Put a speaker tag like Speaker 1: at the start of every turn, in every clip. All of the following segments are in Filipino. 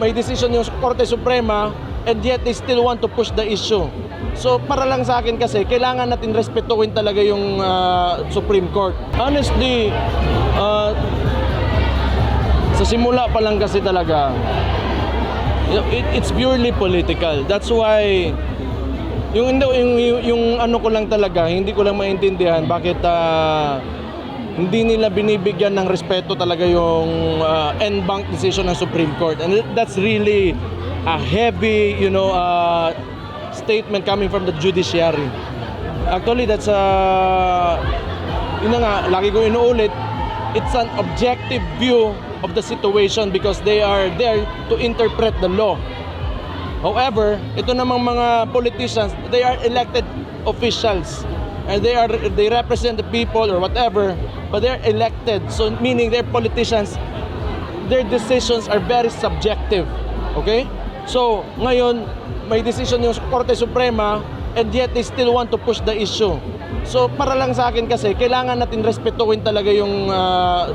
Speaker 1: may decision yung Korte Suprema and yet they still want to push the issue. So para lang sa akin kasi, kailangan natin respetuhin talaga yung Supreme Court. Honestly, sa simula pa lang kasi talaga, it's purely political. That's why yung ano ko lang talaga, hindi ko lang maintindihan bakit hindi nila binibigyan ng respeto talaga yung en banc decision ng Supreme Court. And that's really a heavy, statement coming from the judiciary. Actually, that's yun na nga, lagi ko inuulit, it's an objective view of the situation because they are there to interpret the law. However, ito namang mga politicians, they are elected officials and they represent the people or whatever, but they're elected, so meaning they're politicians. Their decisions are very subjective. Okay? So, ngayon may decision yung Korte Suprema and yet they still want to push the issue. So, para lang sa akin kasi, kailangan natin respetuhin talaga yung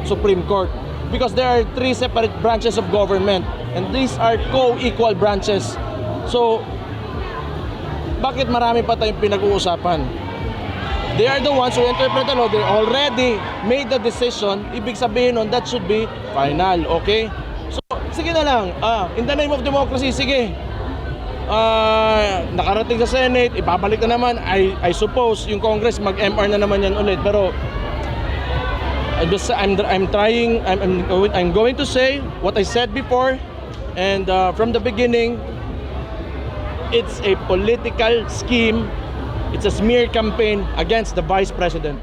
Speaker 1: Supreme Court because there are three separate branches of government and these are co-equal branches. So, bakit marami pa tayong pinag-uusapan? They are the ones who interpret the law. They already made the decision. Ibig sabihin nun, that should be final. Okay? So, sige na lang. In the name of democracy, sige. Nakarating sa Senate, ibabalik na naman. I suppose yung Congress mag-MR na naman yan ulit. Pero I'm going to say what I said before, and from the beginning, it's a political scheme. It's a smear campaign against the Vice President.